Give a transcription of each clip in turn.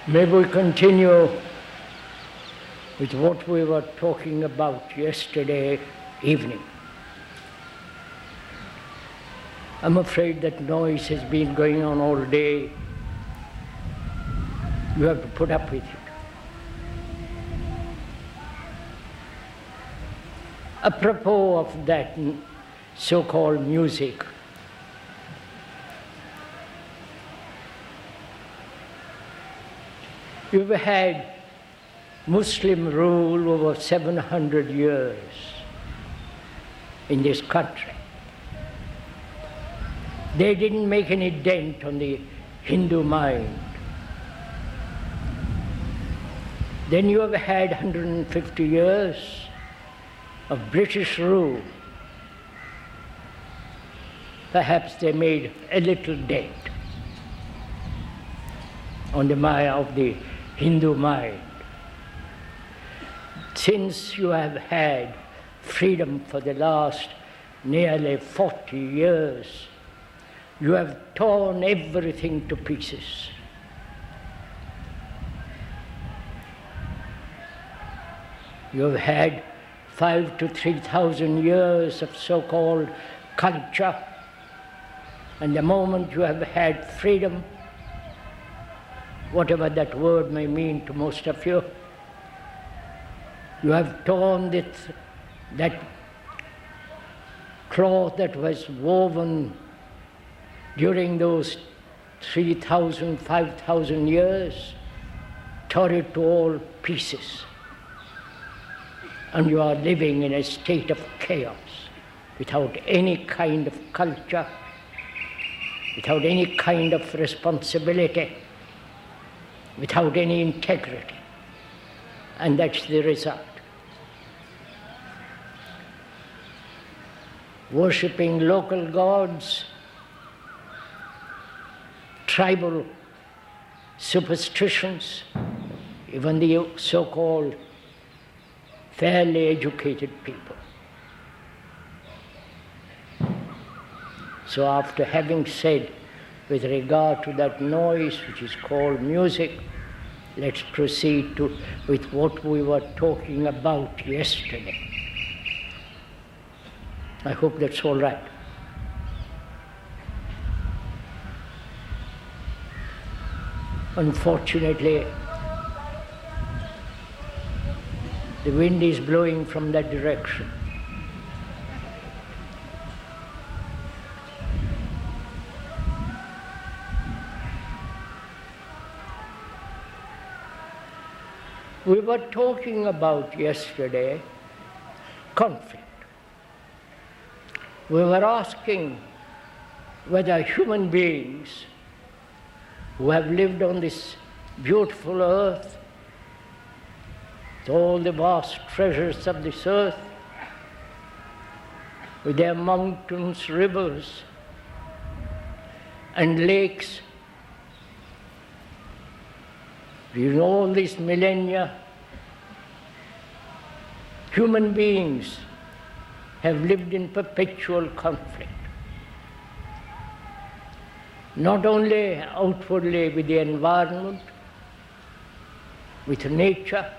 May we continue with what we were talking about yesterday evening. I'm afraid that noise has been going on all day. You have to put up with it. Apropos of that so-called music, you've had Muslim rule over 700 years in this country. They didn't make any dent on the Hindu mind. Then you have had 150 years of British rule. Perhaps they made a little dent on the mind of the Hindu mind. Since you have had freedom for the last nearly 40 years, you have torn everything to pieces. You have had 5,000 to 3,000 years of so-called culture, and the moment you have had freedom, whatever that word may mean to most of you, you have torn that cloth that was woven during those 3,000, 5,000 years, tore it to all pieces. And you are living in a state of chaos, without any kind of culture, without any kind of responsibility, without any integrity. And that's the result. Worshipping local gods, tribal superstitions, even the so-called fairly educated people. So after having said with regard to that noise which is called music, let's proceed with what we were talking about yesterday. I hope that's all right. Unfortunately, the wind is blowing from that direction. We were talking about yesterday conflict. We were asking whether human beings who have lived on this beautiful earth, with all the vast treasures of this earth, with their mountains, rivers, and lakes, during all these millennia, human beings have lived in perpetual conflict. Not only outwardly with the environment, with nature,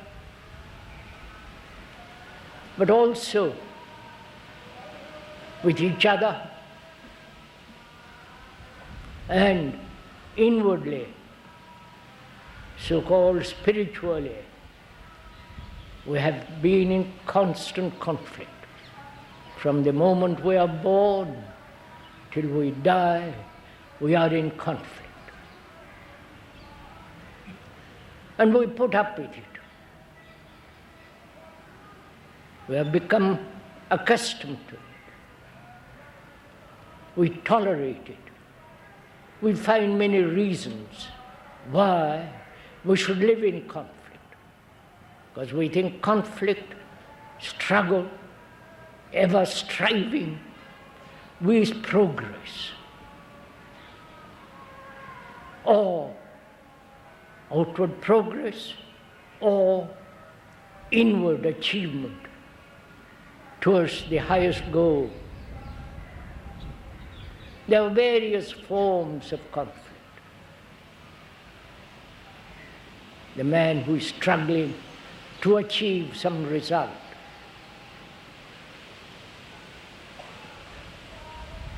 but also with each other, and inwardly, so-called spiritually, we have been in constant conflict. From the moment we are born till we die, we are in conflict. And we put up with it. We have become accustomed to it. We tolerate it. We find many reasons why we should live in conflict. Because we think conflict, struggle, ever striving, with progress, or outward progress, or inward achievement towards the highest goal. There are various forms of conflict. the man who is struggling to achieve some result,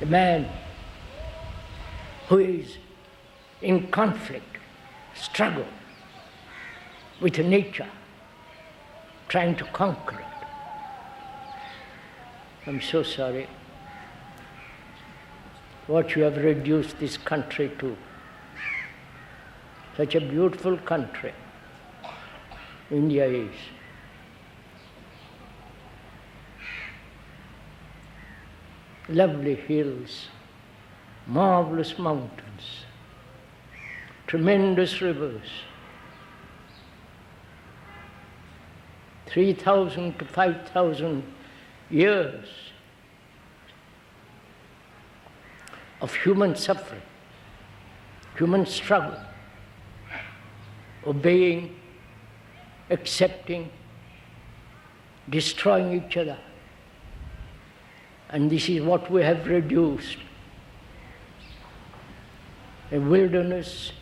the man who is in conflict, struggle with nature, trying to conquer it. I'm so sorry what you have reduced this country to. Such a beautiful country India is. Lovely hills, marvelous mountains, tremendous rivers, 3,000 to 5,000 years of human suffering, human struggle, obeying, accepting, destroying each other. And this is what we have reduced, a wilderness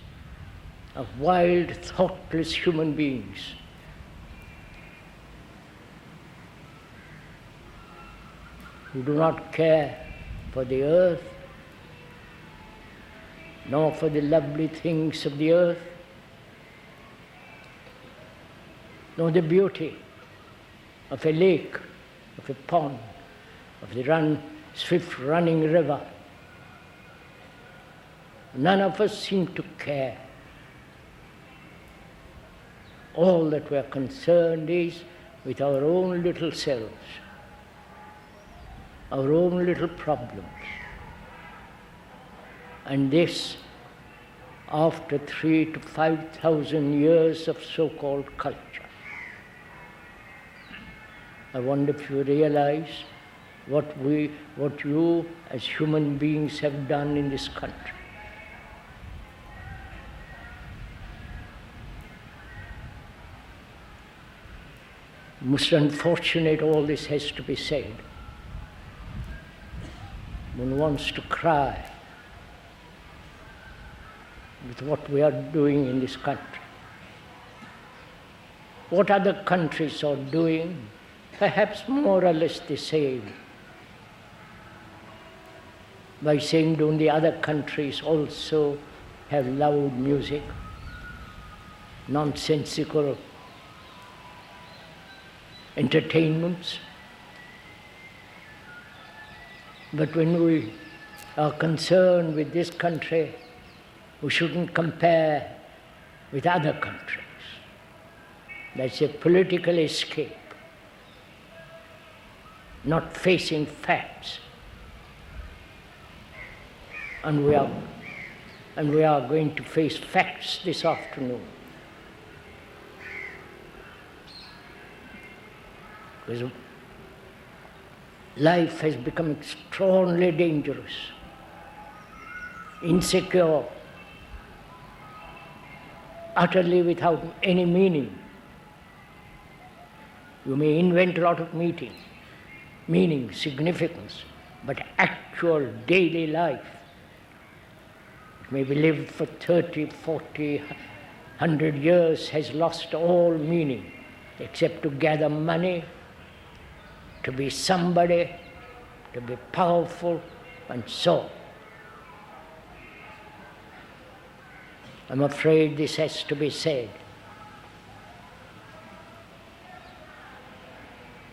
of wild, thoughtless human beings. Who do not care for the earth, nor for the lovely things of the earth, nor the beauty of a lake, of a pond, of the swift running river. None of us seem to care. All that we are concerned is with our own little selves, our own little problems. And this, after 3,000 to 5,000 years of so-called culture. I wonder if you realize what you as human beings have done in this country. Most unfortunate all this has to be said. One wants to cry with what we are doing in this country. What other countries are doing, perhaps more or less the same. By saying, don't the other countries also have loud music, nonsensical entertainments? But when we are concerned with this country, we shouldn't compare with other countries. That's a political escape, not facing facts. And we are going to face facts this afternoon. Because life has become extraordinarily dangerous, insecure, utterly without any meaning. You may invent a lot of meaning, significance, but actual daily life, maybe lived for 30, 40, 100 years, has lost all meaning except to gather money, to be somebody, to be powerful, and so. I'm afraid this has to be said.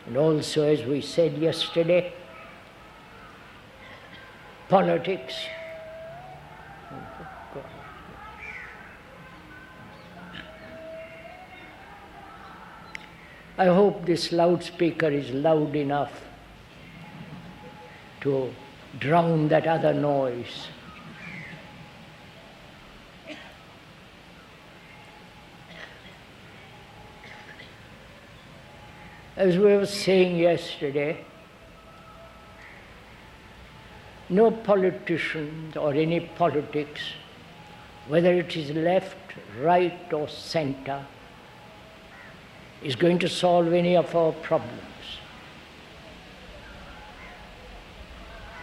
And also, as we said yesterday, politics. I hope this loudspeaker is loud enough to drown that other noise. As we were saying yesterday, no politician or any politics, whether it is left, right, or center, is going to solve any of our problems.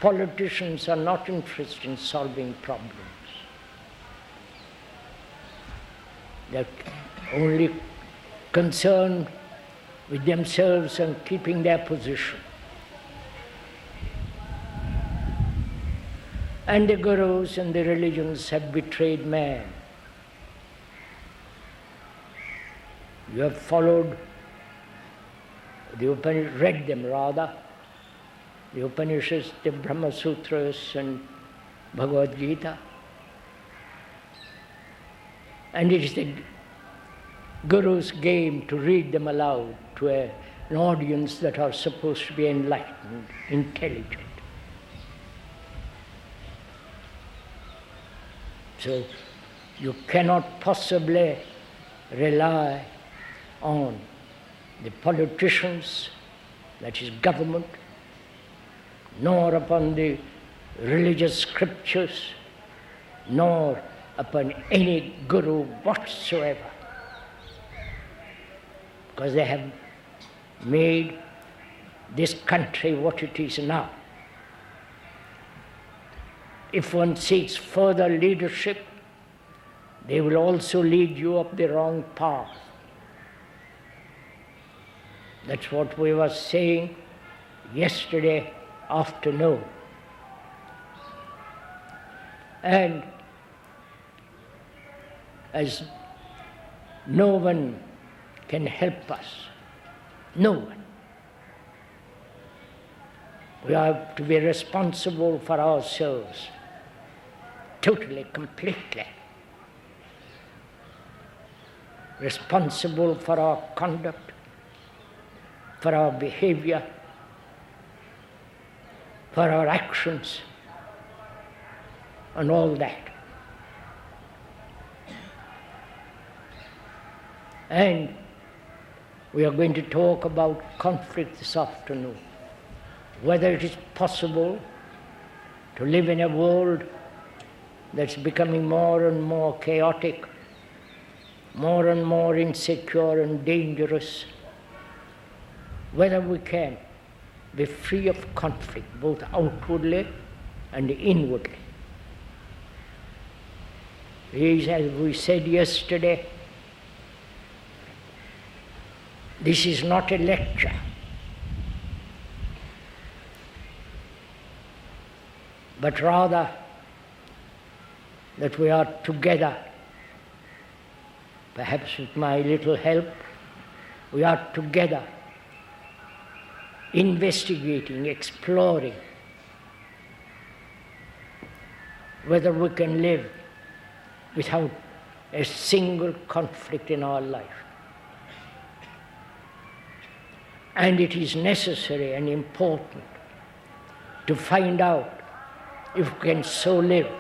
Politicians are not interested in solving problems. They're only concerned with themselves and keeping their position. And the gurus and the religions have betrayed man. You have followed the Upanishads, read them rather, the Upanishads, the Brahma Sutras and Bhagavad Gita. And it is the Guru's game to read them aloud to an audience that are supposed to be enlightened, intelligent. So you cannot possibly rely on the politicians, that is government, nor upon the religious scriptures, nor upon any guru whatsoever, because they have made this country what it is now. If one seeks further leadership, they will also lead you up the wrong path. That's what we were saying yesterday afternoon. And as no one can help us, no one. We have to be responsible for ourselves, totally, completely. Responsible for our conduct, for our behavior, for our actions, and all that. And we are going to talk about conflict this afternoon. Whether it is possible to live in a world that's becoming more and more chaotic, more and more insecure and dangerous, whether we can be free of conflict, both outwardly and inwardly. As we said yesterday, this is not a lecture. But rather that we are together, perhaps with my little help, we are together investigating, exploring whether we can live without a single conflict in our life. And it is necessary and important to find out if we can so live.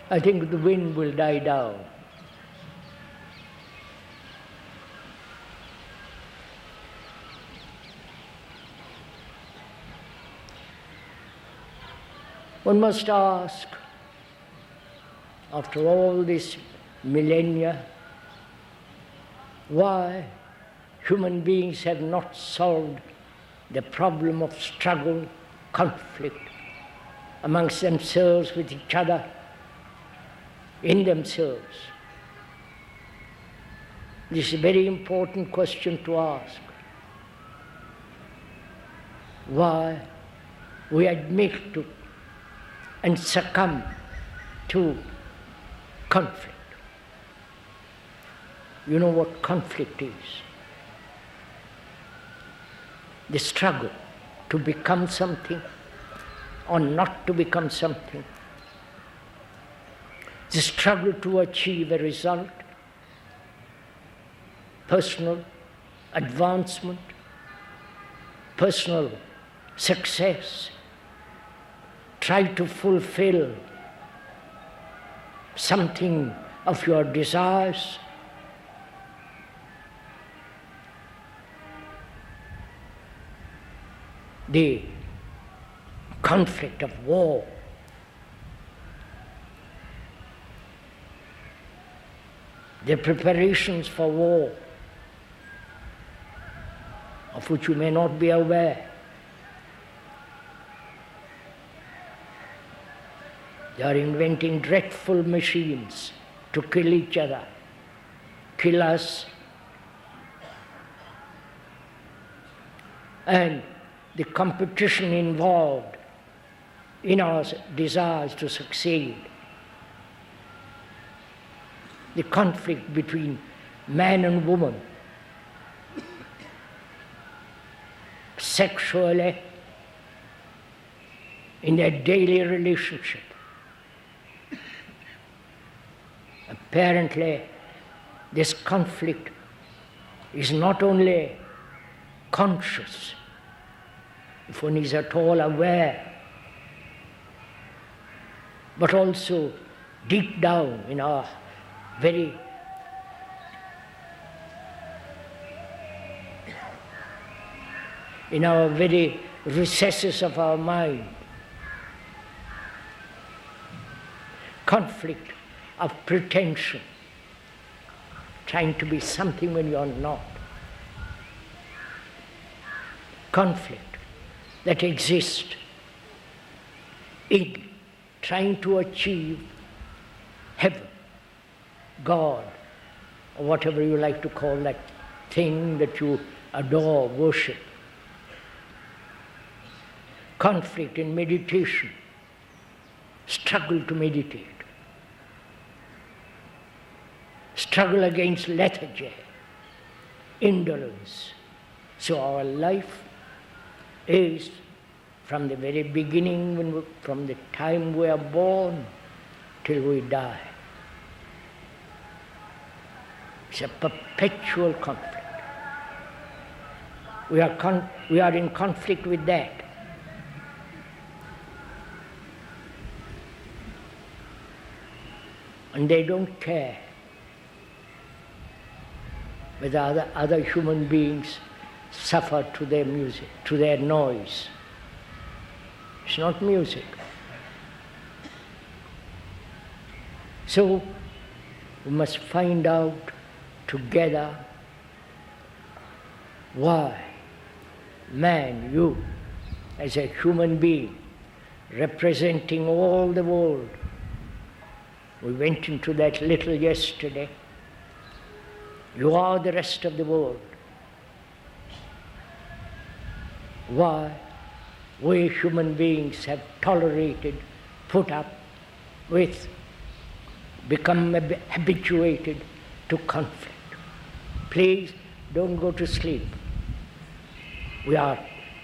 I think the wind will die down. One must ask, after all these millennia, why human beings have not solved the problem of struggle, conflict amongst themselves, with each other, in themselves. This is a very important question to ask. Why we admit to and succumb to conflict. You know what conflict is? The struggle to become something or not to become something. The struggle to achieve a result, personal advancement, personal success. Try to fulfill something of your desires. The conflict of war. The preparations for war, of which you may not be aware. They are inventing dreadful machines to kill each other, kill us. And the competition involved in our desires to succeed, the conflict between man and woman, sexually, in their daily relationship. Apparently, this conflict is not only conscious, if one is at all aware, but also deep down in our very recesses of our mind. Conflict of pretension, trying to be something when you're not. Conflict that exists in trying to achieve heaven, God, or whatever you like to call that thing that you adore, worship. Conflict in meditation, struggle to meditate. Struggle against lethargy, indolence. So our life is, from the very beginning, from the time we are born till we die, it's a perpetual conflict. We are in conflict with that. And they don't care whether other human beings suffer to their music, to their noise. It's not music. So we must find out together why man, you, as a human being, representing all the world. We went into that little yesterday. You are the rest of the world. Why we human beings have tolerated, put up with, become habituated to conflict. Please don't go to sleep. We are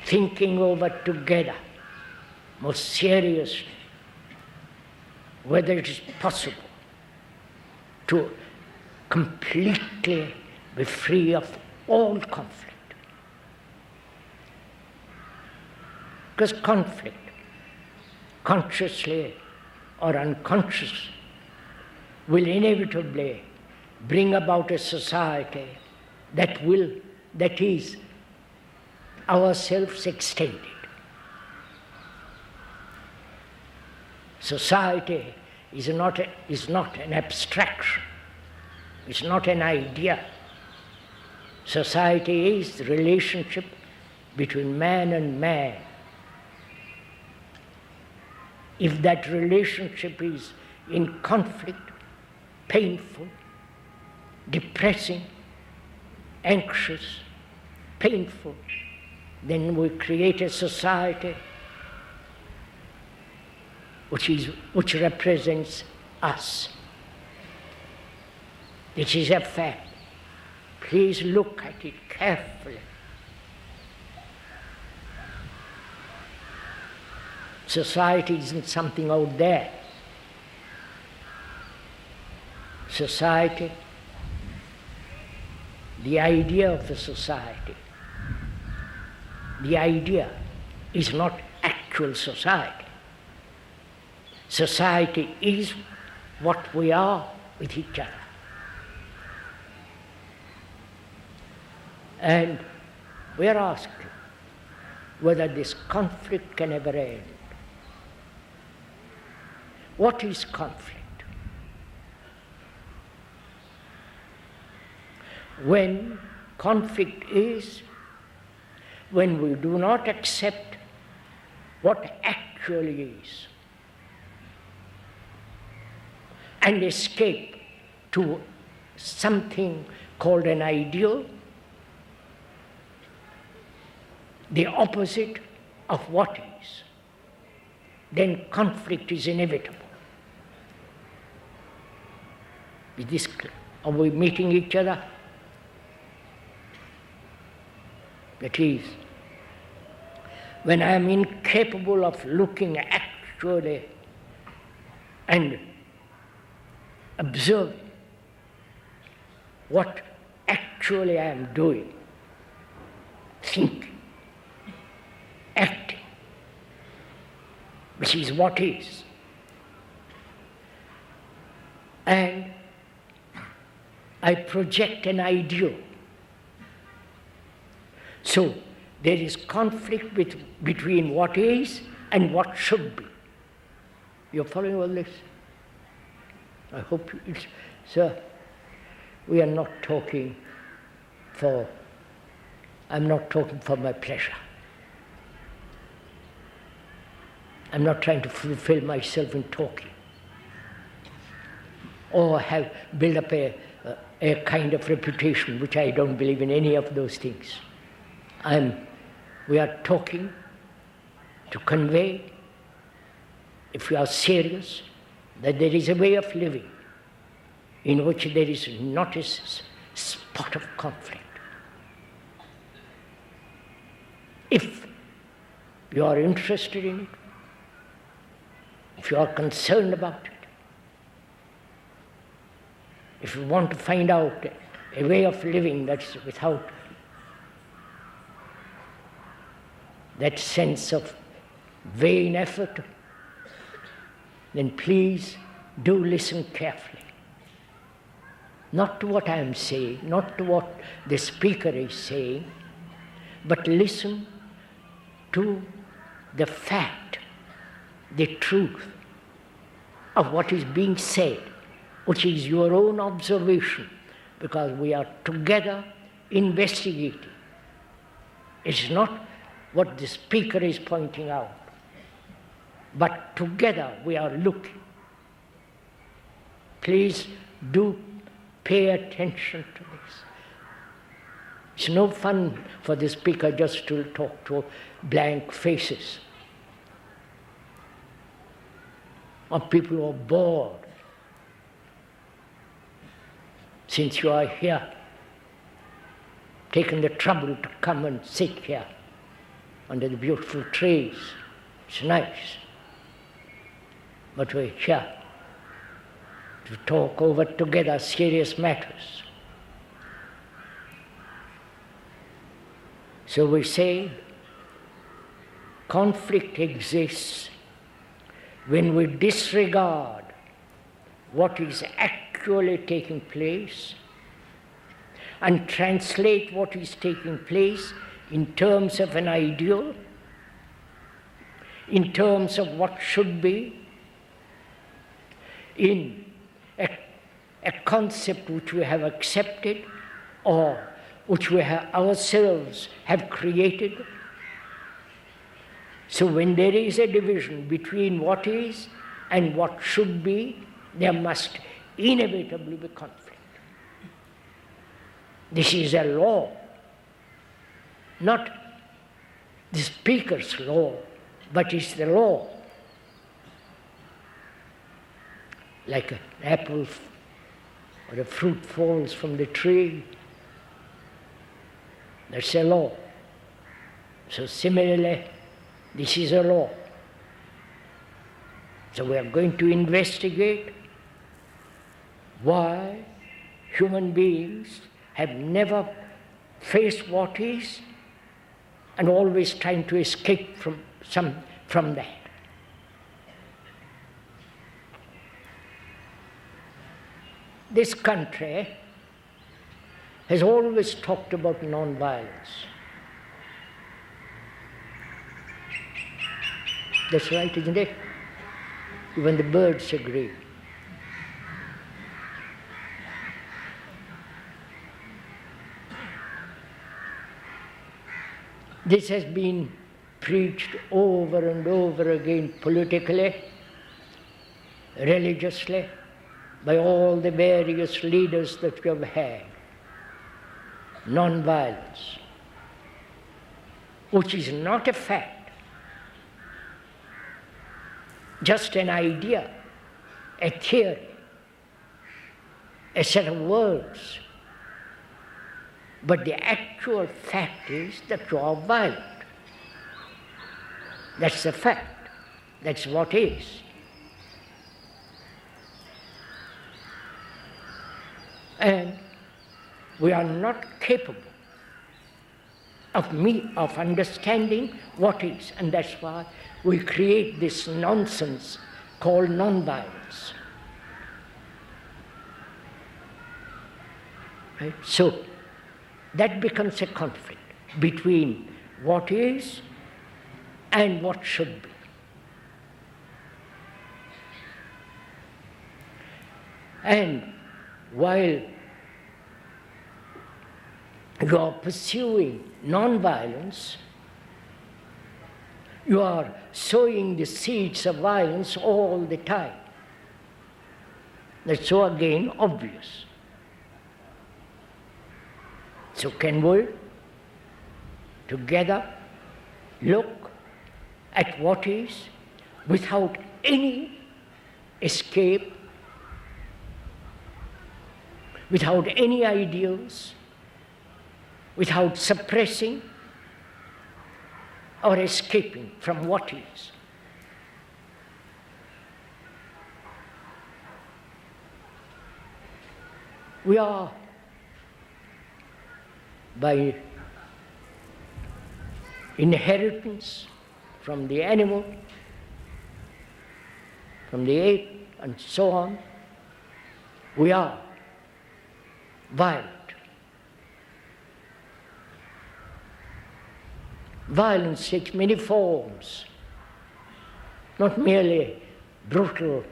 thinking over together, most seriously, whether it is possible to completely be free of all conflict. Because conflict, consciously or unconsciously, will inevitably bring about a society that is ourselves extended. Society is not an abstraction. It's not an idea. Society is the relationship between man and man. If that relationship is in conflict, painful, depressing, anxious, painful, then we create a society which represents us. This is a fact. Please look at it carefully. Society isn't something out there. Society, the idea of the society, the idea is not actual society. Society is what we are with each other. And we are asked whether this conflict can ever end. What is conflict? When conflict is when we do not accept what actually is. and escape to something called an ideal, the opposite of what is, then conflict is inevitable. Is this clear? Are we meeting each other? That is, when I am incapable of looking actually and observing what actually I am doing, thinking, acting, which is what is, and I project an ideal. So there is conflict between what is and what should be. You're following all this? I hope it's, sir, we are not talking I'm not talking for my pleasure. I'm not trying to fulfill myself in talking or build up a kind of reputation, which I don't believe in any of those things. We are talking to convey, if we are serious, that there is a way of living in which there is not a spot of conflict. If you are interested in it, if you are concerned about it, if you want to find out a way of living that's without that sense of vain effort, then please do listen carefully. Not to what I am saying, not to what the speaker is saying, but listen to the fact, the truth of what is being said, which is your own observation, because we are together investigating. It's not what the speaker is pointing out, but together we are looking. Please do pay attention to this. It's no fun for the speaker just to talk to blank faces, or people who are bored. Since you are here, taking the trouble to come and sit here under the beautiful trees, it's nice. But we're here to talk over together serious matters. So we say conflict exists when we disregard what is actually taking place and translate what is taking place in terms of an ideal, in terms of what should be, in a concept which we have accepted or which we ourselves have created. So when there is a division between what is and what should be, there must inevitably be conflict. This is a law, not the speaker's law, but it's the law. Like an apple or a fruit falls from the tree, that's a law. So similarly, this is a law. So we are going to investigate why human beings have never faced what is and always trying to escape from that. This country has always talked about non-violence. That's right, isn't it? Even the birds agree. This has been preached over and over again politically, religiously, by all the various leaders that we have had, non-violence, which is not a fact, just an idea, a theory, a set of words. But the actual fact is that you are violent. That's the fact. That's what is. And we are not capable of understanding what is, and that's why we create this nonsense called non-violence. Right? So that becomes a conflict between what is and what should be. And while you are pursuing non-violence, you are sowing the seeds of violence all the time. That's so again obvious. So can we together look at what is without any escape, without any ideals, without suppressing or escaping from what is? We are, by inheritance from the animal, from the ape, and so on, we are violent. Violence takes many forms, not merely brutal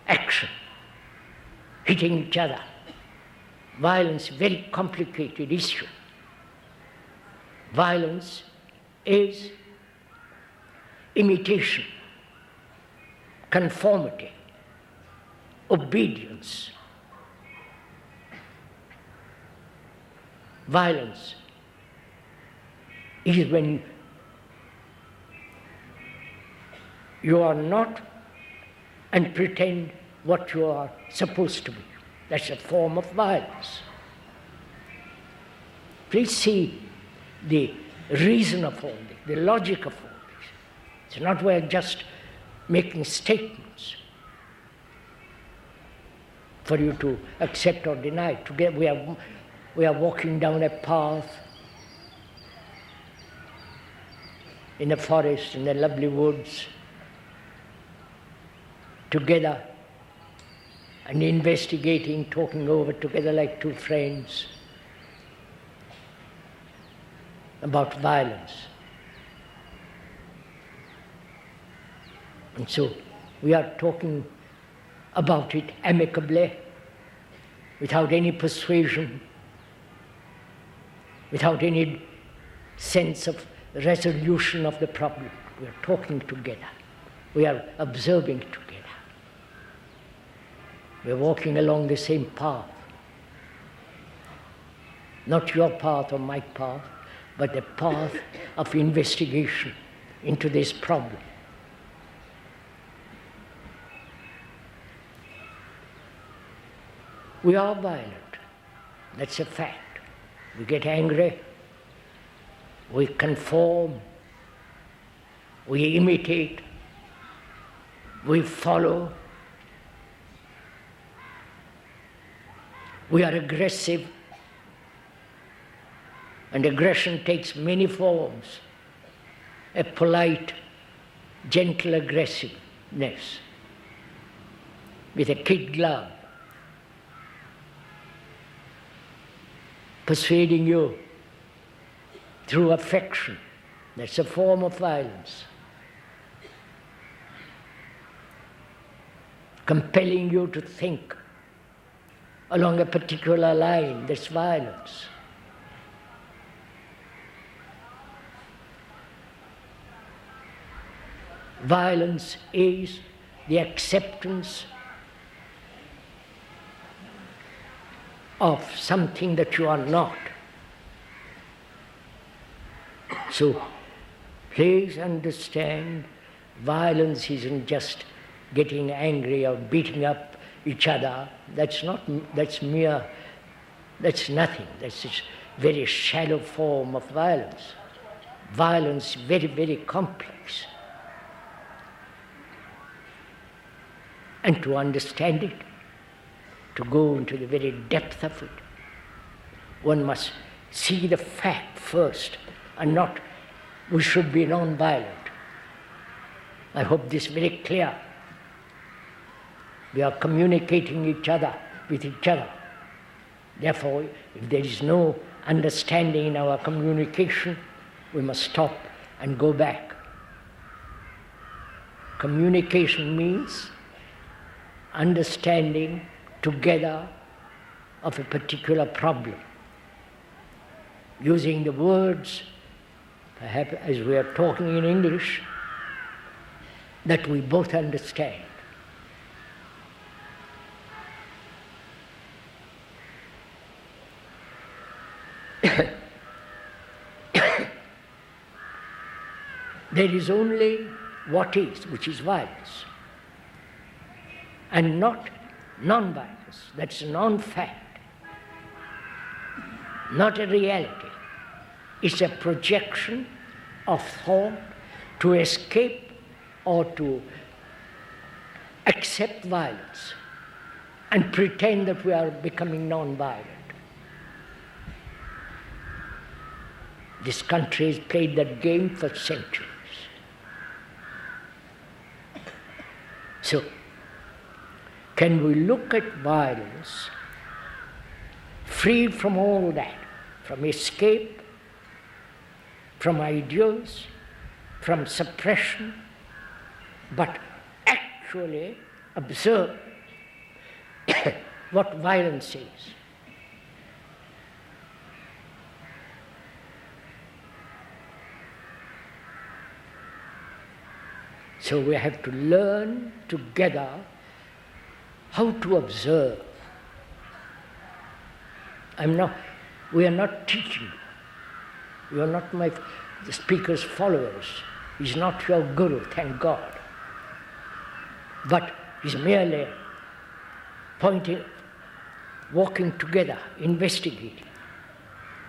action, hitting each other. Violence, very complicated issue. Violence is imitation, conformity, obedience. Violence is when you are not and pretend what you are supposed to be. That's a form of violence. Please see the reason of all this, the logic of all this. It's not we're just making statements for you to accept or deny. Today we are walking down a path in a forest, in the lovely woods, together, and investigating, talking over together like two friends about violence. And so we are talking about it amicably, without any persuasion, without any sense of resolution of the problem. We are talking together. We are observing together. We are walking along the same path. Not your path or my path, but the path of investigation into this problem. We are violent. That's a fact. We get angry. We conform. We imitate. We follow. We are aggressive. And aggression takes many forms. A polite, gentle aggressiveness with a kid glove, persuading you through affection. That's a form of violence. Compelling you to think along a particular line. That's violence. Violence is the acceptance of something that you are not. So please understand, violence isn't just getting angry or beating up each other. That's nothing. That's a very shallow form of violence. Violence is very, very complex. And to understand it, to go into the very depth of it, one must see the fact first, and not, we should be non-violent. I hope this is very clear. We are communicating with each other. Therefore, if there is no understanding in our communication, we must stop and go back. Communication means understanding together of a particular problem, using the words, perhaps as we are talking in English, that we both understand. There is only what is, which is violence, and not non-violence. That's a non-fact, not a reality. It's a projection of thought to escape or to accept violence and pretend that we are becoming non-violent. This country has played that game for centuries. So, can we look at violence free from all that, from escape, from ideals, from suppression, but actually observe what violence is? So we have to learn together how to observe. We are not teaching. You are not the speaker's followers. He's not your guru, thank God. But he's merely walking together, investigating.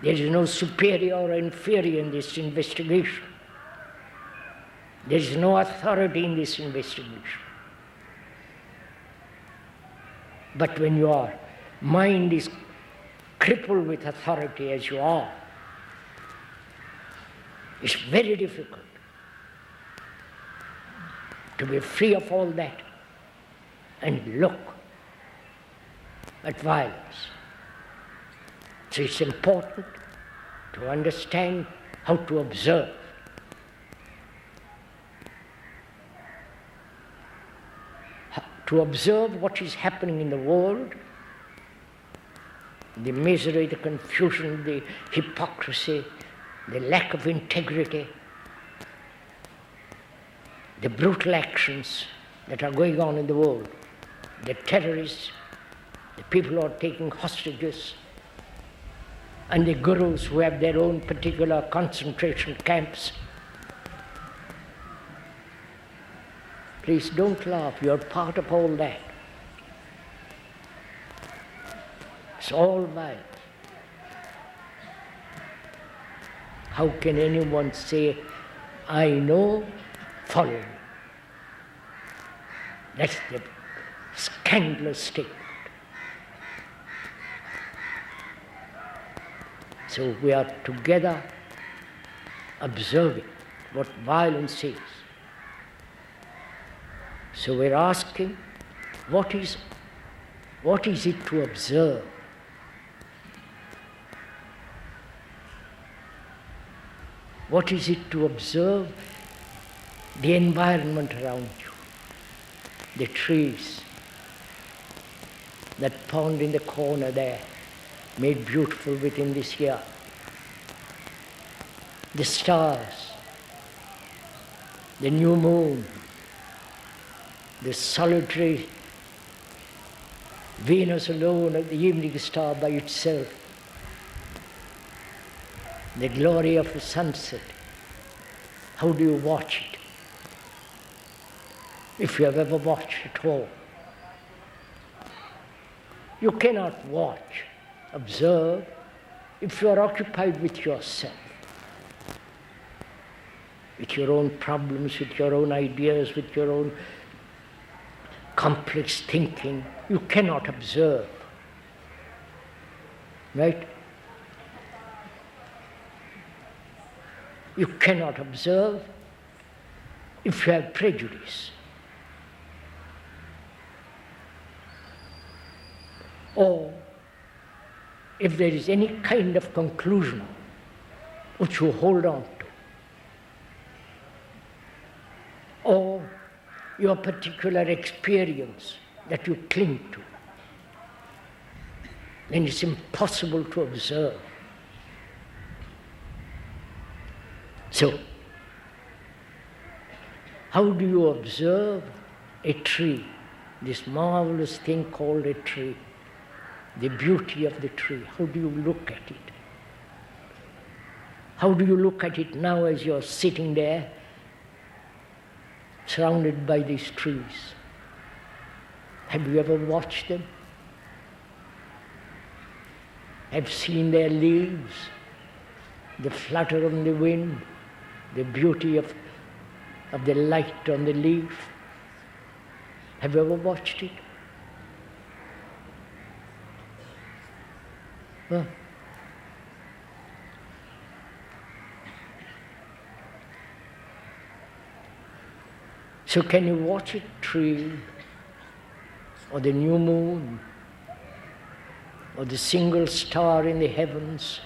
There is no superior or inferior in this investigation. There is no authority in this investigation. But when your mind is crippled with authority as you are, it's very difficult to be free of all that and look at violence. So it's important to understand how to observe. To observe what is happening in the world, the misery, the confusion, the hypocrisy, the lack of integrity, the brutal actions that are going on in the world, the terrorists, the people who are taking hostages, and the gurus who have their own particular concentration camps. Please don't laugh, you're part of all that. It's all violence. How can anyone say, I know, follow me? That's the scandalous statement. So we are together observing what violence is. So we're asking, what is it to observe? What is it to observe the environment around you? The trees, that pond in the corner there, made beautiful within this year. The stars, the new moon, the solitary Venus alone, the evening star by itself, the glory of a sunset. How do you watch it? If you have ever watched at all. You cannot watch, observe, if you are occupied with yourself, with your own problems, with your own ideas, with your own complex thinking. You cannot observe. Right? You cannot observe if you have prejudice. Or if there is any kind of conclusion which you hold on to, or your particular experience that you cling to, then it's impossible to observe. So, how do you observe a tree, this marvelous thing called a tree, the beauty of the tree? How do you look at it? How do you look at it now as you're sitting there, surrounded by these trees? Have you ever watched them? Have seen their leaves, the flutter on the wind, the beauty of the light on the leaf? Have you ever watched it? Huh? So can you watch a tree, or the new moon, or the single star in the heavens,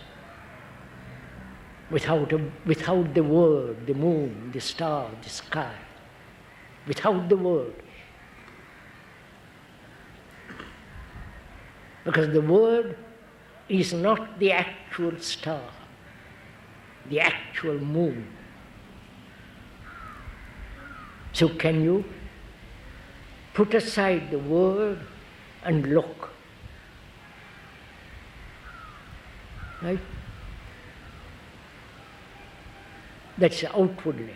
without the word, the moon, the star, the sky, without the word? Because the word is not the actual star, the actual moon. So can you put aside the word and look? Right? That's outwardly.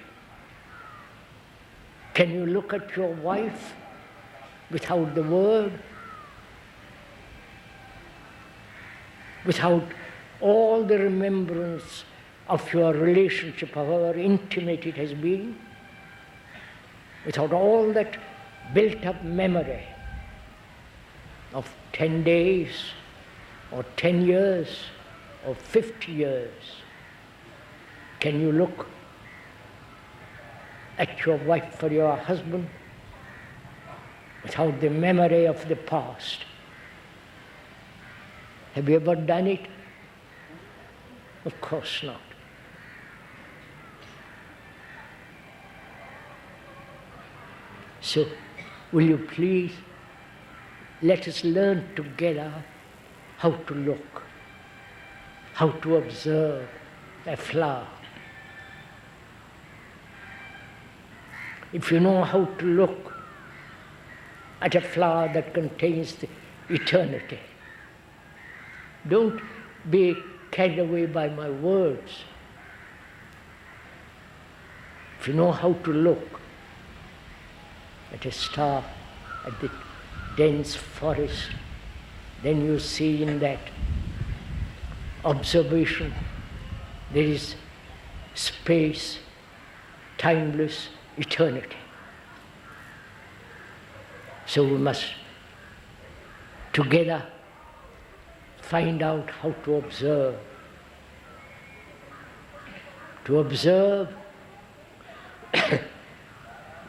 Can you look at your wife without the word? Without all the remembrance of your relationship, however intimate it has been? Without all that built-up memory of 10 days, or 10 years, or 50 years, can you look at your wife or your husband without the memory of the past? Have you ever done it? Of course not. So, will you please let us learn together how to look, how to observe a flower. If you know how to look at a flower that contains the eternity, don't be carried away by my words. If you know how to look at a star, at the dense forest, then you see in that observation there is space, timeless eternity. So we must together find out how to observe. To observe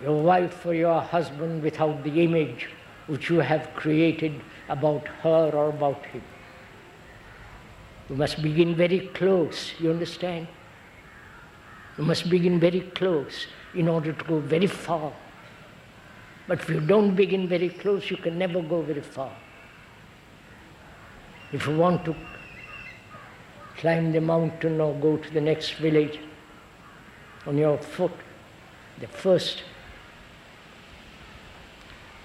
your wife or your husband without the image which you have created about her or about him. You must begin very close, you understand? You must begin very close in order to go very far. But if you don't begin very close, you can never go very far. If you want to climb the mountain or go to the next village on your foot, the first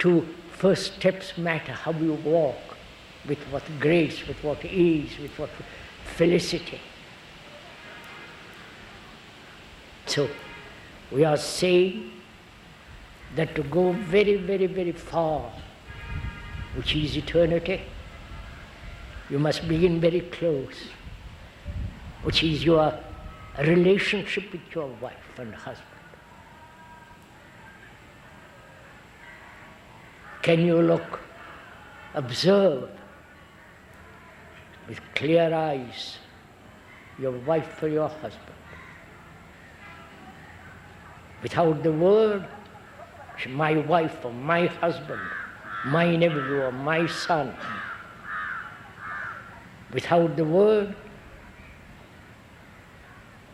2 first steps matter, how you walk, with what grace, with what ease, with what felicity. So we are saying that to go very, very, very far, which is eternity, you must begin very close, which is your relationship with your wife and husband. Can you look, observe with clear eyes your wife or your husband? Without the word, my wife or my husband, my nephew or my son. Without the word,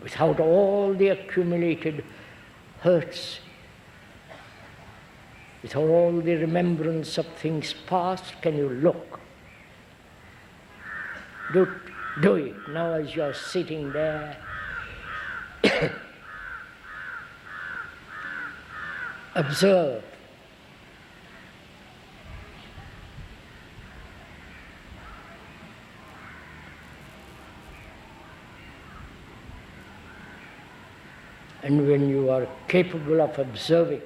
without all the accumulated hurts, without all the remembrance of things past, can you look? Do it now as you are sitting there. Observe. And when you are capable of observing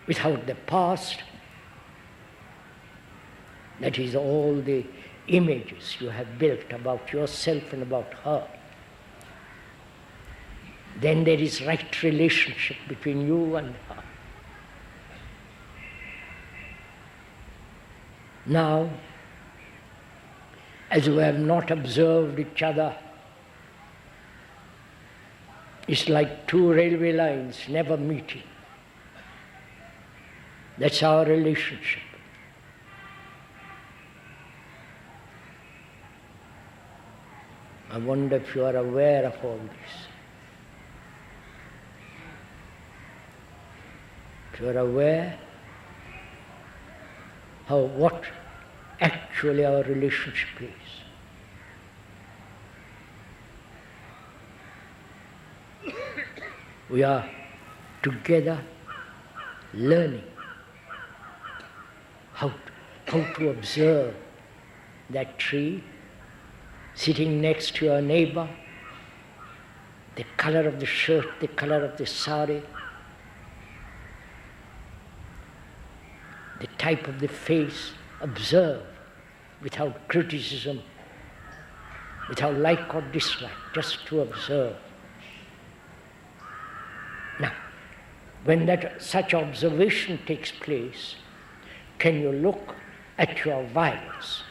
without the past, that is all the images you have built about yourself and about her, then there is right relationship between you and her. Now, as we have not observed each other, it's like 2 railway lines never meeting. That's our relationship. I wonder if you are aware of all this. If you are aware what actually our relationship is. We are together learning how to observe that tree, sitting next to your neighbor, the color of the shirt, the color of the sari, the type of the face. Observe without criticism, without like or dislike, just to observe. Now, when such observation takes place, can you look at your violence?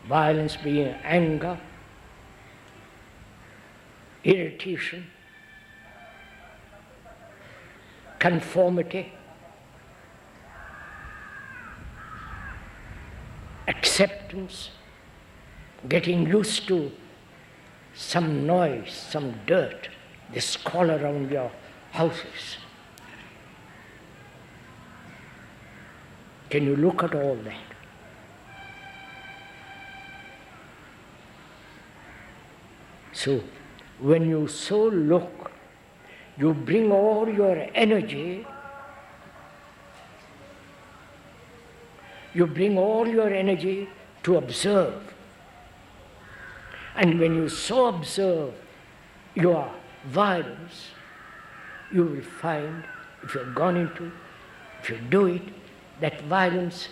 Violence being anger, irritation, conformity, acceptance, getting used to some noise, some dirt, the squalor around your houses. Can you look at all that? So, when you so look, you bring all your energy, to observe. And when you so observe your violence, you will find, if you do it, that violence,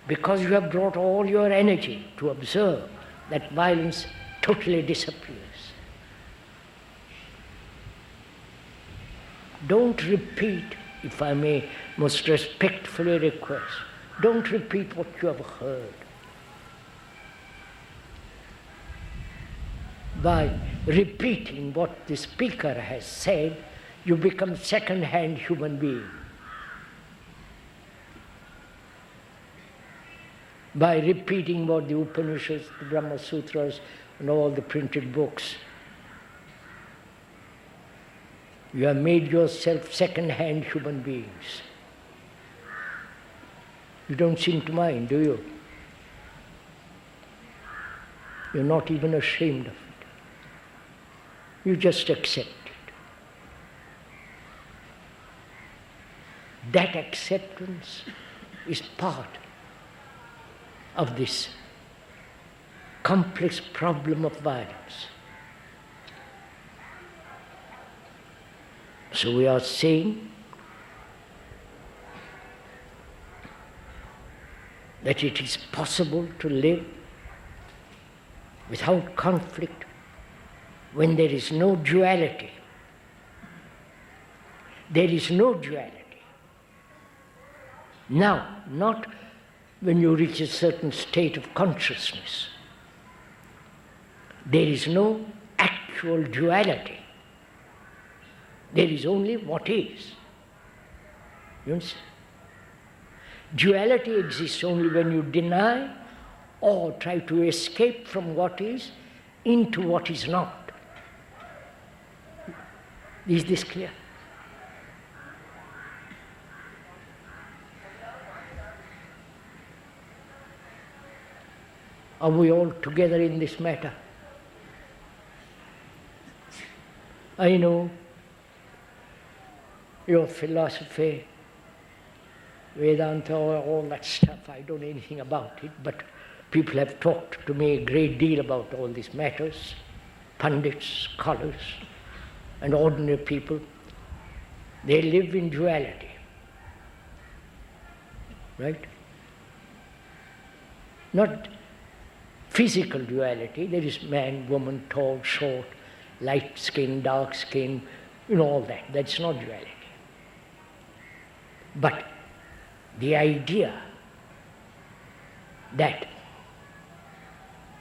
because you have brought all your energy to observe, that violence totally disappears. Don't repeat, if I may most respectfully request, don't repeat what you have heard. By repeating what the speaker has said, you become second-hand human being. By repeating what the Upanishads, the Brahma Sutras, and all the printed books, you have made yourself second-hand human beings. You don't seem to mind, do you? You're not even ashamed of it. You just accept it. That acceptance is part of this complex problem of violence. So we are saying that it is possible to live without conflict when there is no duality. There is no duality. Now, not when you reach a certain state of consciousness. There is no actual duality. There is only what is. You understand? Duality exists only when you deny or try to escape from what is into what is not. Is this clear? Are we all together in this matter? I know your philosophy, Vedanta, all that stuff, I don't know anything about it, but people have talked to me a great deal about all these matters, pundits, scholars, and ordinary people. They live in duality, right? Not physical duality. There is man, woman, tall, short, light skin, dark skin, all that. That's not duality. But the idea that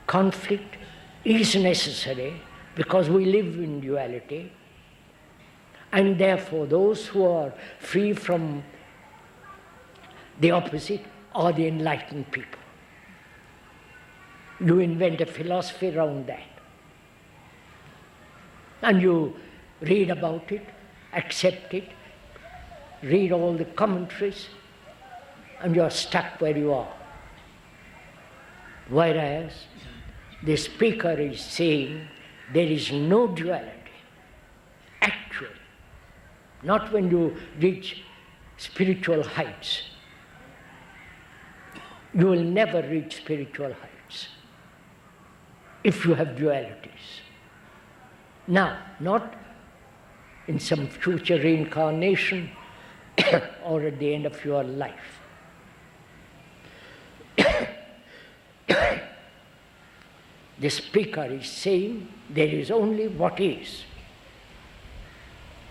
conflict is necessary because we live in duality, and therefore those who are free from the opposite are the enlightened people. You invent a philosophy around that. And you read about it, accept it, read all the commentaries, and you are stuck where you are. Whereas the speaker is saying there is no duality, actually. Not when you reach spiritual heights. You will never reach spiritual heights if you have dualities. Now, not in some future reincarnation or at the end of your life. The speaker is saying there is only what is.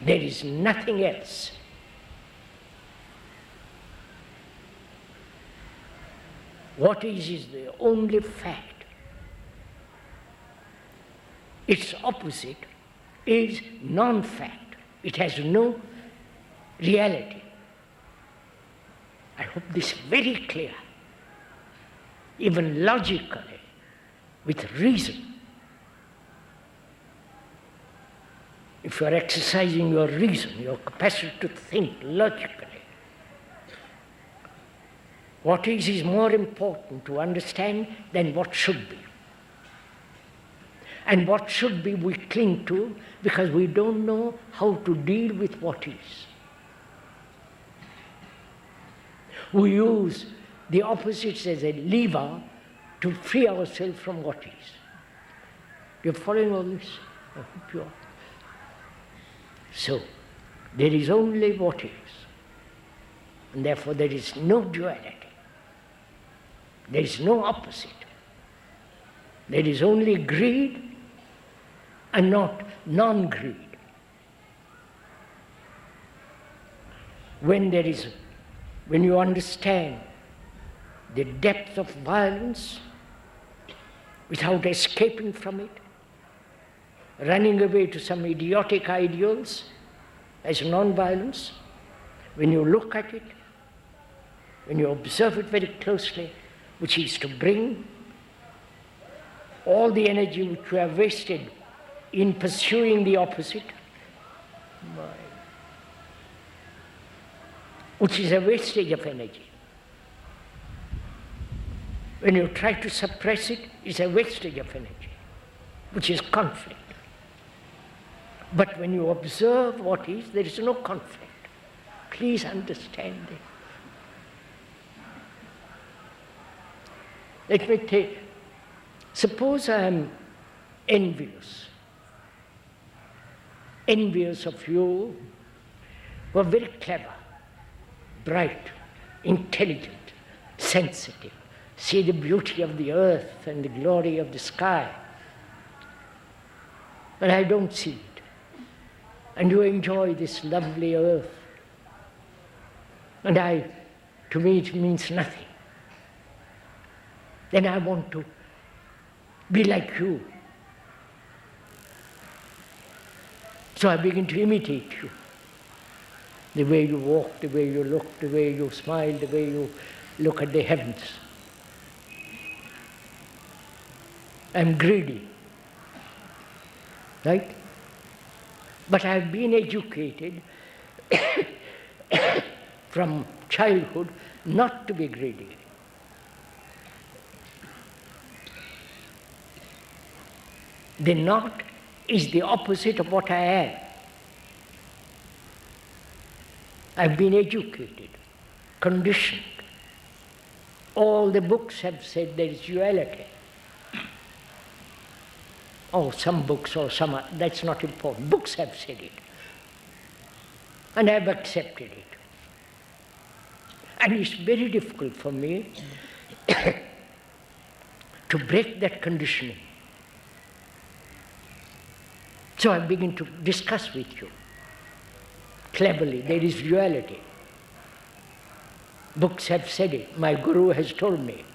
There is nothing else. What is the only fact. Its opposite is non-fact. It has no reality. I hope this is very clear. Even logically, with reason. If you are exercising your reason, your capacity to think logically, what is more important to understand than what should be. And what should be we cling to because we don't know how to deal with what is. We use the opposites as a lever to free ourselves from what is. You're following all this? I hope you are. So, there is only what is. And therefore there is no duality. There is no opposite. There is only greed and not non-greed. When you understand the depth of violence without escaping from it, running away to some idiotic ideals as non-violence, when you look at it, when you observe it very closely, which is to bring all the energy which we have wasted in pursuing the opposite, which is a wastage of energy. When you try to suppress it, it's a wastage of energy, which is conflict. But when you observe what is, there is no conflict. Please understand this. Let me take, suppose I am envious of you who are very clever, bright, intelligent, sensitive, see the beauty of the earth and the glory of the sky. But I don't see it. And you enjoy this lovely earth. And to me it means nothing. Then I want to be like you. So I begin to imitate you. The way you walk, the way you look, the way you smile, the way you look at the heavens. I'm greedy. Right? But I've been educated from childhood not to be greedy. The not is the opposite of what I am. I've been educated, conditioned. All the books have said there is duality. Oh, some books or some, that's not important. Books have said it. And I've accepted it. And it's very difficult for me to break that conditioning. So I begin to discuss with you cleverly. There is duality. Books have said it. My guru has told me.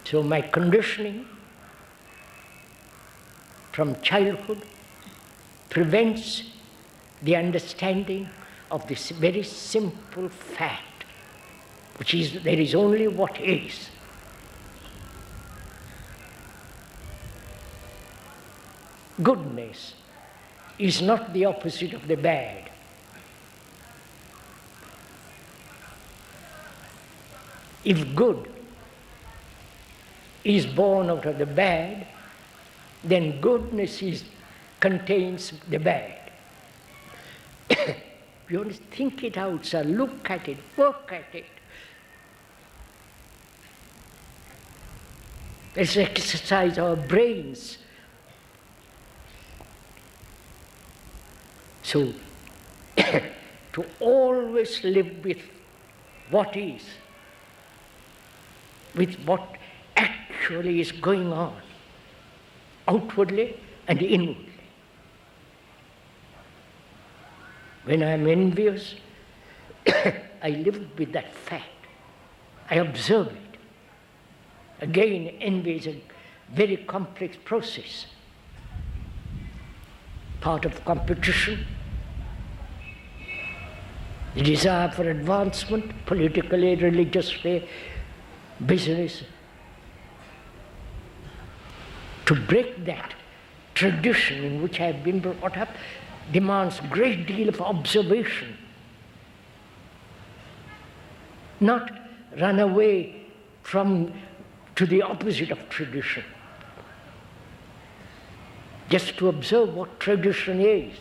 So my conditioning from childhood prevents the understanding of this very simple fact, which is there is only what is. Goodness is not the opposite of the bad. If good is born out of the bad, then goodness contains the bad. You want to think it out, sir. Look at it, work at it. Let's exercise our brains. So, to always live with what is, with what actually is going on, outwardly and inwardly. When I am envious, I live with that fact. I observe it. Again, envy is a very complex process. Part of competition, the desire for advancement, politically, religiously, business. To break that tradition in which I have been brought up demands a great deal of observation. Not run away to the opposite of tradition. Just to observe what tradition is.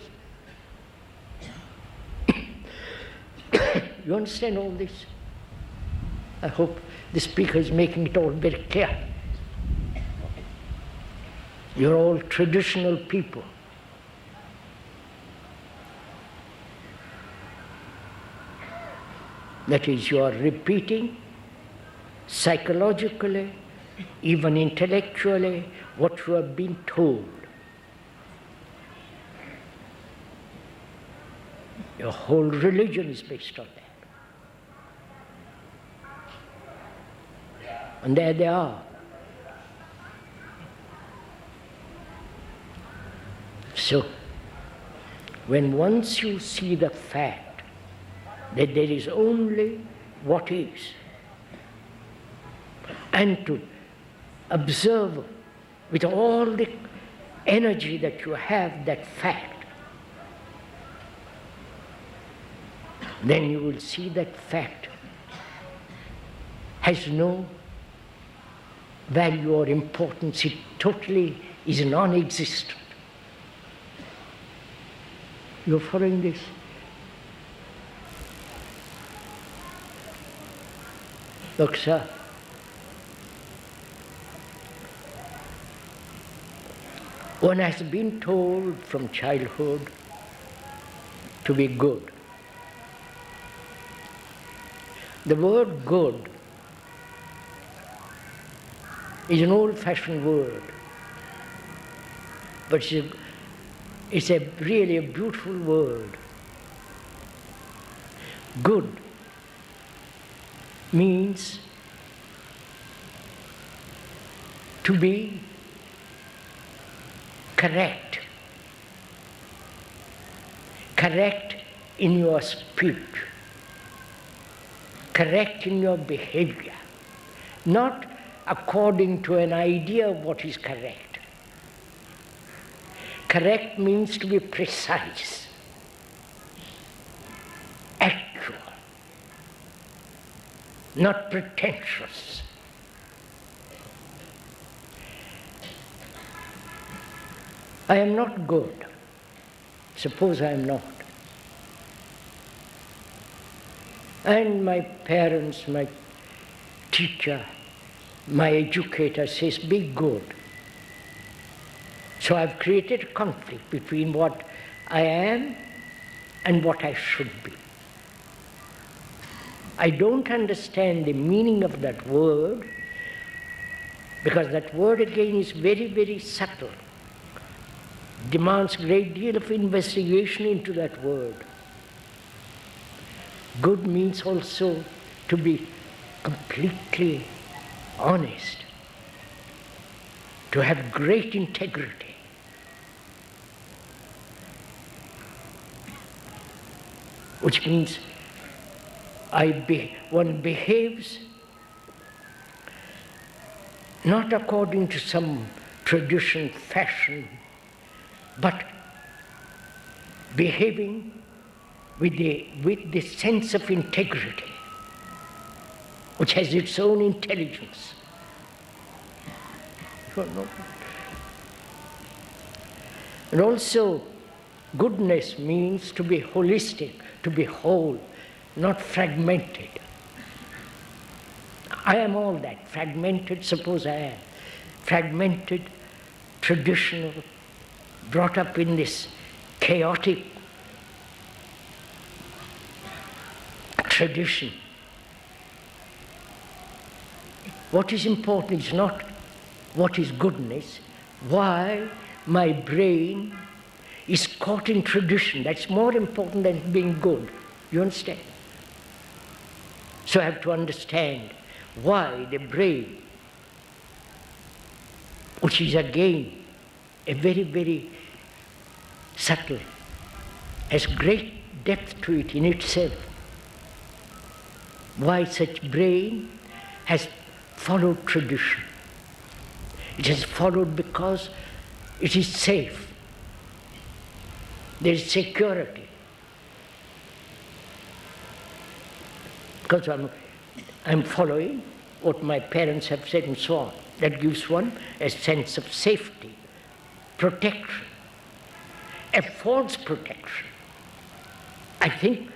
You understand all this? I hope the speaker is making it all very clear. You're all traditional people. That is, you are repeating psychologically, even intellectually, what you have been told. Your whole religion is based on that. And there they are. So, when once you see the fact that there is only what is, and to observe with all the energy that you have that fact, then you will see that fact has no value or importance. It totally is non-existent. You're following this? Look, sir. One has been told from childhood to be good. The word good is an old-fashioned word, but it's really a beautiful word. Good means to be correct. Correct in your speech. Correct in your behavior. Not according to an idea of what is correct. Correct means to be precise, actual, not pretentious. I am not good. Suppose I am not. And my parents, my teacher, my educator says, be good. So I've created a conflict between what I am and what I should be. I don't understand the meaning of that word, because that word again is very, very subtle. Demands a great deal of investigation into that word. Good means also to be completely honest, to have great integrity. Which means one behaves not according to some tradition, fashion, but behaving with the sense of integrity, which has its own intelligence. And also, goodness means to be holistic, to be whole, not fragmented. I am all that. Fragmented, suppose I am. Fragmented, traditional, brought up in this chaotic tradition. What is important is not what is goodness, why my brain is caught in tradition. That's more important than being good. You understand? So I have to understand why the brain, which is again a very, very subtle, has great depth to it in itself, why such brain has followed tradition. It has followed because it is safe. There is security. Because I'm following what my parents have said and so on. That gives one a sense of safety, protection, a false protection. I think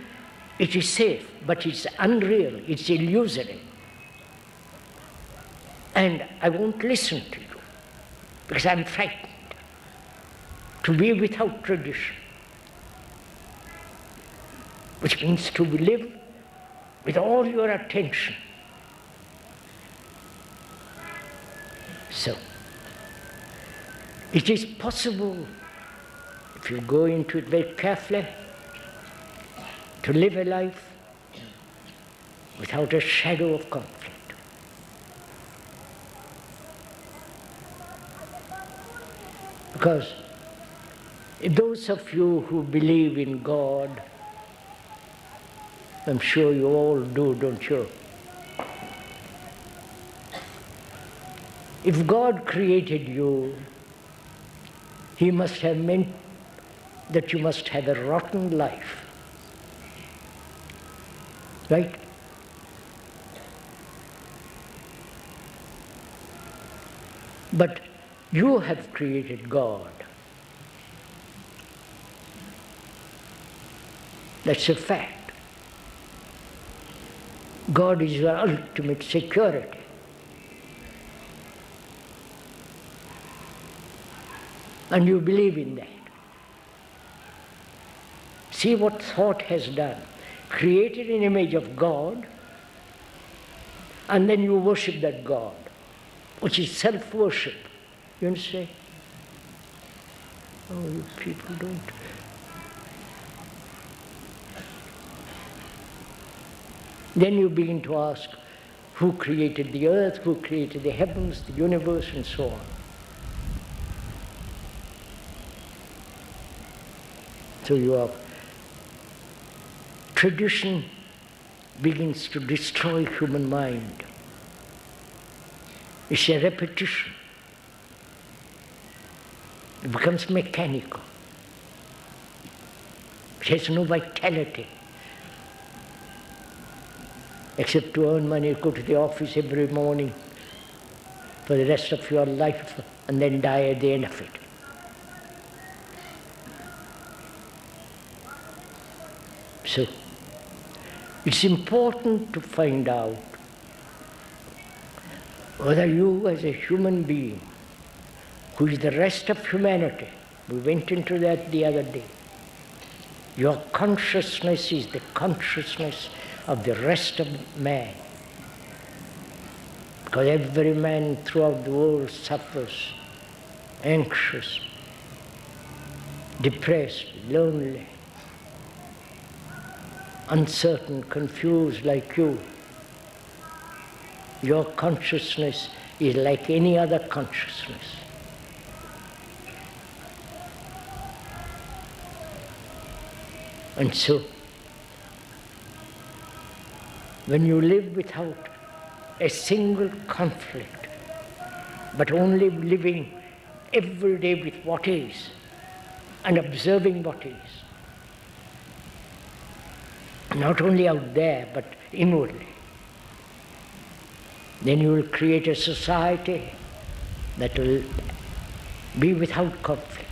it is safe, but it's unreal, it's illusory. And I won't listen to you because I'm frightened to be without tradition, which means to live with all your attention. So, it is possible, if you go into it very carefully, to live a life without a shadow of conflict. Because those of you who believe in God, I'm sure you all do, don't you? If God created you, He must have meant that you must have a rotten life. Right? But you have created God. That's a fact. God is your ultimate security. And you believe in that. See what thought has done. Created an image of God, and then you worship that God, which is self-worship. You understand? Oh, you people don't. Then you begin to ask, who created the earth, who created the heavens, the universe, and so on. So your tradition begins to destroy human mind. It's a repetition. It becomes mechanical. It has no vitality. Except to earn money, go to the office every morning for the rest of your life and then die at the end of it. So, it's important to find out whether you as a human being, who is the rest of humanity, we went into that the other day, your consciousness is the consciousness of the rest of man. Because every man throughout the world suffers, anxious, depressed, lonely, uncertain, confused like you. Your consciousness is like any other consciousness. And so, when you live without a single conflict, but only living every day with what is and observing what is, not only out there, but inwardly, then you will create a society that will be without conflict.